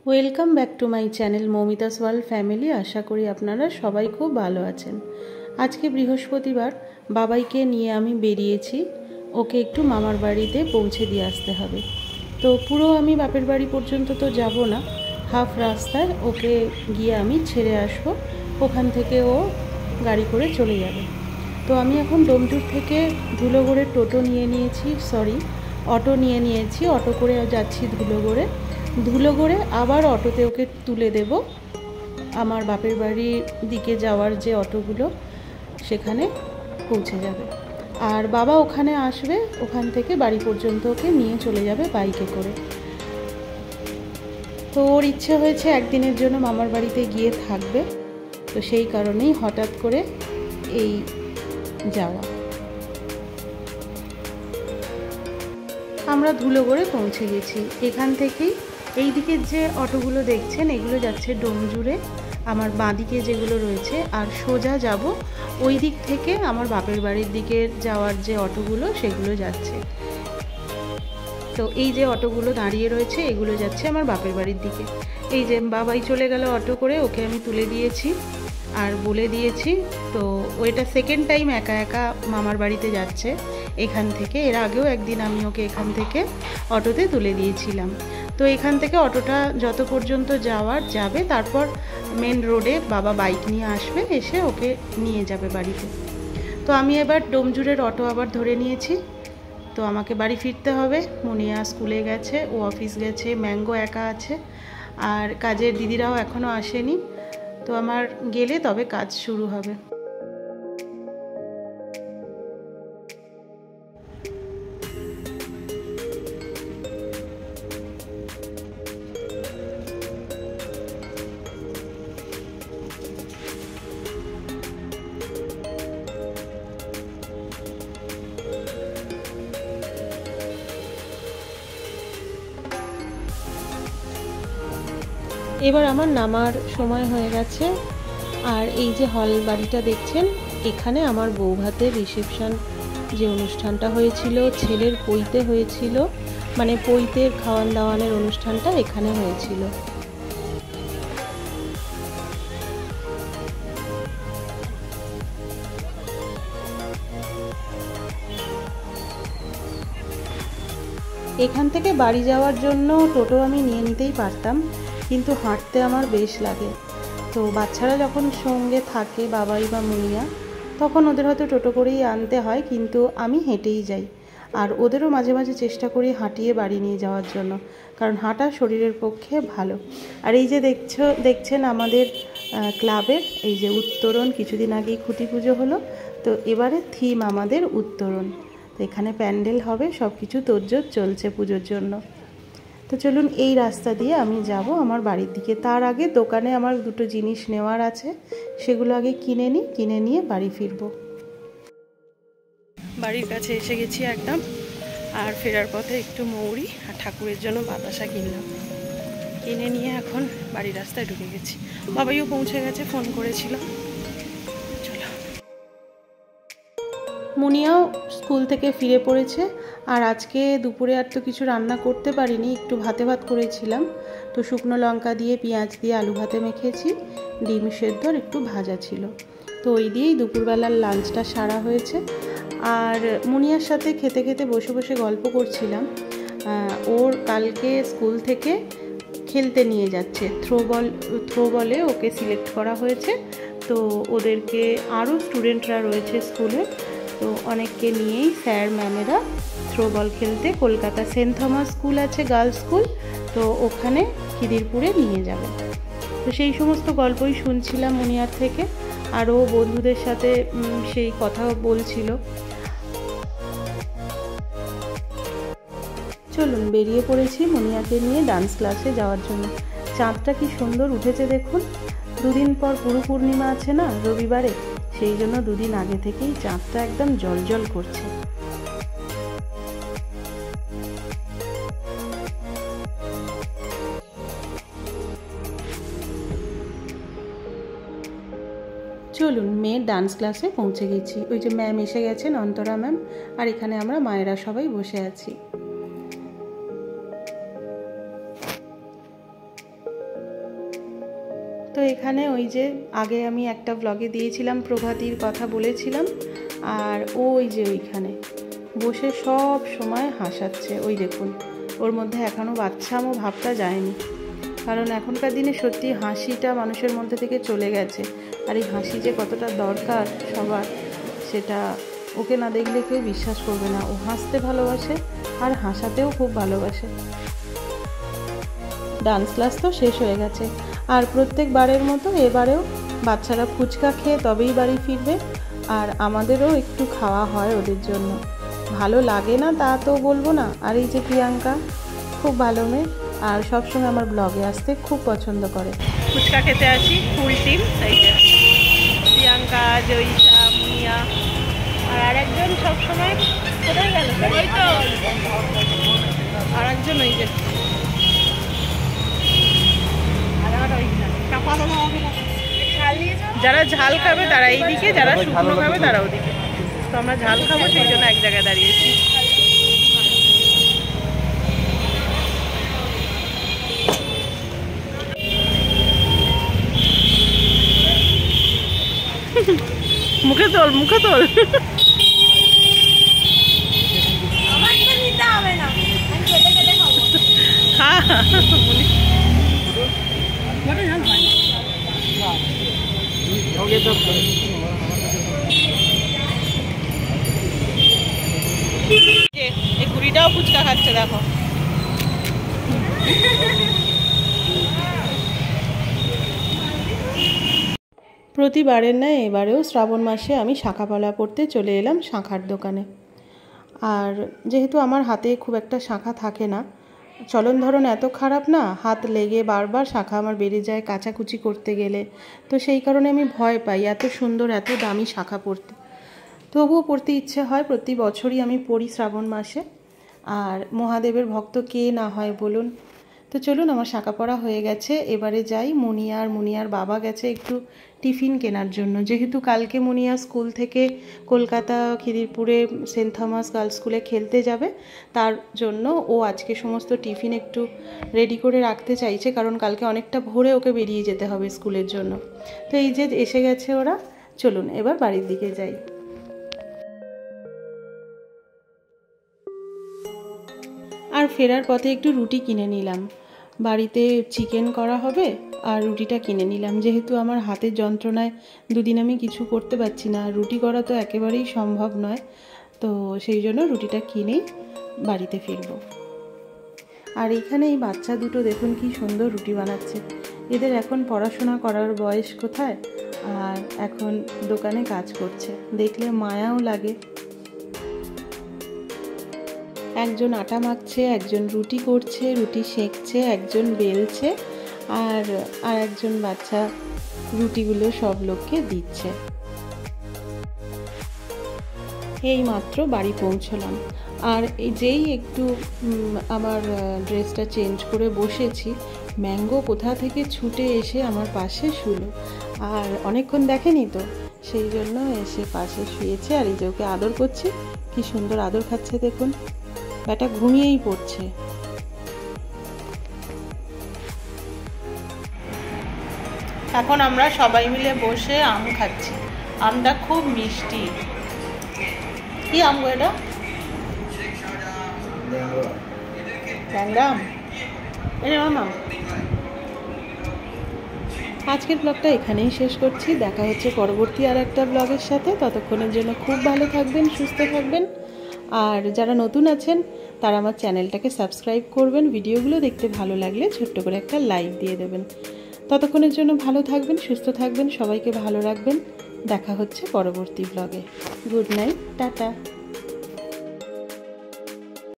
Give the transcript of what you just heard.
Welcome back to my channel Moumita's world family. আশা করি আপনারা সবাই খুব ভালো আছেন। আজকে বৃহস্পতিবার, বাবাইকে নিয়ে আমি বেরিয়েছি। ওকে একটু মামার বাড়িতে পৌঁছে দিয়ে আসতে হবে। তো পুরো আমি বাপের বাড়ি পর্যন্ত তো যাব না, হাফ রাস্তায় ওকে গিয়ে আমি ছেড়ে আসব। ওখান থেকে ও গাড়ি করে চলে যাবে। তো আমি এখন ডোমজুর থেকে ধুলোগড়ের অটো নিয়ে নিয়েছি। অটো করে যাচ্ছি ধুলোগড়ে আবার অটোতে ওকে তুলে দেব আমার বাপের বাড়ির দিকে যাওয়ার যে অটোগুলো, সেখানে পৌঁছে যাবে। আর বাবা ওখানে আসবে, ওখান থেকে বাড়ি পর্যন্ত ওকে নিয়ে চলে যাবে বাইকে করে। তো ওর ইচ্ছে হয়েছে একদিনের জন্য মামার বাড়িতে গিয়ে থাকবে, তো সেই কারণেই হঠাৎ করে এই যাওয়া। আমরা ধুলোগড়ে পৌঁছে গেছি। এখান থেকেই এই দিকের যে অটোগুলো দেখছেন, এগুলো যাচ্ছে ডোমজুড়ে, আমার বাঁদিকে যেগুলো রয়েছে, আর সোজা যাব ওই দিক থেকে আমার বাপের বাড়ির দিকে যাওয়ার যে অটোগুলো সেগুলো যাচ্ছে। তো এই যে অটোগুলো দাঁড়িয়ে রয়েছে, এগুলো যাচ্ছে আমার বাপের বাড়ির দিকে। এই যে বাবাই চলে গেল অটো করে, ওকে আমি তুলে দিয়েছি আর বলে দিয়েছি। তো ওইটা সেকেন্ড টাইম একা একা মামার বাড়িতে যাচ্ছে এখান থেকে। এর আগেও একদিন আমি ওকে এখান থেকে অটোতে তুলে দিয়েছিলাম। তো এখান থেকে অটোটা যত পর্যন্ত যাবে, তারপর মেন রোডে বাবা বাইক নিয়ে আসবে, এসে ওকে নিয়ে যাবে বাড়িতে। তো আমি এবার ডোমজুরের অটো আবার ধরে নিয়েছি। তো আমাকে বাড়ি ফিরতে হবে। মুনিয়া স্কুলে গেছে, ও অফিস গেছে, ম্যাঙ্গো একা আছে, আর কাজের দিদিরাও এখনও আসেনি। তো আমার গেলে তবে কাজ শুরু হবে। এবার আমার নামার সময় হয়ে গেছে। আর এই যে হল বাড়িটা দেখছেন, এখানে আমার বউ ভাতের রিসেপশন যে অনুষ্ঠানটা হয়েছিল, ছেলের পৈতে হয়েছিল, মানে পৈতের খাওয়ান দাওয়ানের অনুষ্ঠানটা এখানে হয়েছিল। এখান থেকে বাড়ি যাওয়ার জন্য টোটো আমি নিয়ে নিতেই পারতাম, কিন্তু হাঁটতে আমার বেশ লাগে। তো বাচ্চারা যখন সঙ্গে থাকে, বাবাই বা মুনিয়া, তখন ওদের হয়তো টোটো করেই আনতে হয়, কিন্তু আমি হেঁটেই যাই। আর ওদেরও মাঝে মাঝে চেষ্টা করি হাঁটিয়ে বাড়ি নিয়ে যাওয়ার জন্য, কারণ হাঁটা শরীরের পক্ষে ভালো। আর এই যে দেখছেন আমাদের ক্লাবের এই যে উত্তরণ, কিছুদিন আগেই খুঁটি পুজো হলো, তো এবারে থিম আমাদের উত্তরণ। তো এখানে প্যান্ডেল হবে, সব কিছু তোড়জোড় চলছে পুজোর জন্য। তো চলুন এই রাস্তা দিয়ে আমি যাব আমার বাড়ির দিকে। তার আগে দোকানে আমার দুটো জিনিস নেওয়ার আছে, সেগুলো আগে কিনে নিয়ে বাড়ি ফিরবো। বাড়ির কাছে এসে গেছি একদম। আর ফেরার পথে একটু মৌরি আর ঠাকুরের জন্য বাতাসা কিনলাম। কিনে নিয়ে এখন বাড়ির রাস্তায় ঢুকে গেছি। বাবাইও পৌঁছে গেছে, ফোন করেছিল। চলো। মুনিয়াও স্কুল থেকে ফিরে পড়েছে। আর আজকে দুপুরে আর তো কিছু রান্না করতে পারিনি, একটু ভাত করেছিলাম। তো শুকনো লঙ্কা দিয়ে, পেঁয়াজ দিয়ে আলু ভাতে মেখেছি, ডিম সেদ্ধ আর একটু ভাজা ছিল। তো ওই দিয়েই দুপুরবেলার লাঞ্চটা সারা হয়েছে। আর মুনিয়ার সাথে খেতে খেতে বসে বসে গল্প করছিলাম। ওর কালকে স্কুল থেকে খেলতে নিয়ে যাচ্ছে, থ্রো বলে ওকে সিলেক্ট করা হয়েছে। তো ওদেরকে আরও স্টুডেন্টরা রয়েছে স্কুলে, তো অনেককে নিয়েই স্যার ম্যামেরা থ্রো বল খেলতে কলকাতা সেন্ট থমাস স্কুল আছে, গার্লস স্কুল, তো ওখানে খিদিরপুরে নিয়ে যাবে। তো সেই সমস্ত গল্পই শুনছিলাম মুনিয়ার থেকে, আরও বন্ধুদের সাথে সেই কথা বলছিল। চলুন বেরিয়ে পড়েছি মুনিয়াকে নিয়ে ডান্স ক্লাসে যাওয়ার জন্য। চাঁদটা কি সুন্দর উঠেছে দেখুন। দুদিন পর গুরু পূর্ণিমা আছে না, রবিবারে, সেই জন্য দুদিন আগে থেকেই চাঁদটা একদম জ্বলজ্বল করছে। চলুন মেয়ের ডান্স ক্লাসে পৌঁছে গেছি। ওই যে ম্যাম এসে গেছেন, অন্তরা ম্যাম, আর এখানে আমরা মায়েরা সবাই বসে আছি। তো এখানে ওই যে আগে আমি একটা ব্লগে দিয়েছিলাম প্রভাতীর কথা বলেছিলাম, আর ওই যে ওইখানে বসে সব সময় হাসাচ্ছে। ওই দেখুন, ওর মধ্যে এখনও বাচ্চামো ভাবটা যায়নি, কারণ এখনকার দিনে সত্যি হাসিটা মানুষের মধ্যে থেকে চলে গেছে। আর এই হাসি যে কতটা দরকার সবার, সেটা ওকে না দেখলে কেউ বিশ্বাস করবে না। ও হাসতে ভালোবাসে আর হাসাতেও খুব ভালোবাসে। ডান্স ক্লাস তো শেষ হয়ে গেছে, আর প্রত্যেকবারের মতো এবারেও বাচ্চারা ফুচকা খেয়ে তবেই বাড়ি ফিরবে, আর আমাদেরও একটু খাওয়া হয় ওদের জন্য। ভালো লাগে না তা তো বলবো না। আর এই যে প্রিয়াঙ্কা, খুব ভালো মেয়ে, আর সবসময় আমার ব্লগে আসতে খুব পছন্দ করে। ফুচকা খেতে আসি ফুল টিম, এই যে প্রিয়াঙ্কা, জয়িষা, মুনিয়া, আর আরেকজন সবসময় কোথায় গেল, ওই তো আর একজন, ওই যে যারা ঝাল খাবে তারা এইদিকে, যারা শুকনো খাবে তারা ওদিকে। তো আমরা ঝাল খাবো, সেই জন্য এক জায়গায় দাঁড়িয়েছি। মুখে তোল, মুখে তোল। এই কুড়িটাও ফুচকা খাচ্ছে, দেখো। প্রতিবারের ন্যায় এবারেও শ্রাবণ মাসে আমি শাঁখাপালা পড়তে চলে এলাম শাঁখার দোকানে। আর যেহেতু আমার হাতে খুব একটা শাঁখা থাকে না, চলন ধরন এত খারাপ না, হাত লেগে বারবার শাঁখা আমার বেড়ে যায় কাচাকুচি করতে গেলে। তো সেই কারণে আমি ভয় পাই এত সুন্দর এত দামি শাঁখা পরতে। তবুও পড়তে ইচ্ছে হয়, প্রতি বছরই আমি পড়ি শ্রাবণ মাসে। আর মহাদেবের ভক্ত কে না হয় বলুন। তো চলুন, আমার শাঁখা পড়া হয়ে গেছে, এবারে যাই। মুনিয়ার বাবা গেছে একটু টিফিন কেনার জন্য, যেহেতু কালকে মুনিয়া স্কুল থেকে কলকাতা খিদিরপুরে সেন্ট থমাস গার্লস স্কুলে খেলতে যাবে, তার জন্য ও আজকে সমস্ত টিফিন একটু রেডি করে রাখতে চাইছে, কারণ কালকে অনেকটা ভোরে ওকে বেরিয়ে যেতে হবে স্কুলের জন্য। তো এই যে এসে গেছে ওরা, চলুন এবার বাড়ির দিকে যাই। আর ফেরার পথে একটু রুটি কিনে নিলাম, বাড়িতে চিকেন করা হবে, আর রুটিটা কিনে নিলাম। যেহেতু আমার হাতের যন্ত্রণায় দুদিন আমি কিছু করতে পারছি না, রুটি করা তো একেবারেই সম্ভব নয়, তো সেই জন্য রুটিটা কিনেই বাড়িতে ফিরব। আর এখানে এই বাচ্চা দুটো দেখুন কি সুন্দর রুটি বানাচ্ছে। এদের এখন পড়াশোনা করার বয়স কোথায়, আর এখন দোকানে কাজ করছে, দেখলে মায়াও লাগে। একজন আটা মাখছে, একজন রুটি করছে, রুটি সেঁকছে, একজন বেলছে, আর একজন বাচ্চা রুটিগুলো সব লোককে দিচ্ছে। এই মাত্র বাড়ি পৌঁছলাম, আর যেই একটু আমার ড্রেসটা চেঞ্জ করে বসেছি, ম্যাঙ্গো কোথা থেকে ছুটে এসে আমার পাশে শুলো। আর অনেকক্ষণ দেখেনি তো, সেই জন্য এসে পাশে শুয়েছে। আর এই যে ওকে আদর করছে, কি সুন্দর আদর খাচ্ছে দেখুন, ব্যাটা ঘুমিয়েই পড়ছে। এখন আমরা সবাই মিলে বসে আম খাচ্ছি। আমটা খুব মিষ্টি। কি আম গো এটা? ট্যাংরা আম। আজকের ব্লগটা এখানেই শেষ করছি। দেখা হচ্ছে পরবর্তী আর একটা ব্লগের সাথে। ততক্ষণের জন্য খুব ভালো থাকবেন, সুস্থ থাকবেন। আর যারা নতুন আছেন তারা আমার চ্যানেলটাকে সাবস্ক্রাইব করবেন। ভিডিওগুলো দেখতে ভালো লাগলে ছোট্ট করে একটা লাইক দিয়ে দেবেন। ততক্ষণের জন্য ভালো থাকবেন, সুস্থ থাকবেন, সবাইকে ভালো রাখবেন। দেখা হচ্ছে পরবর্তী ব্লগে। Good night, tata.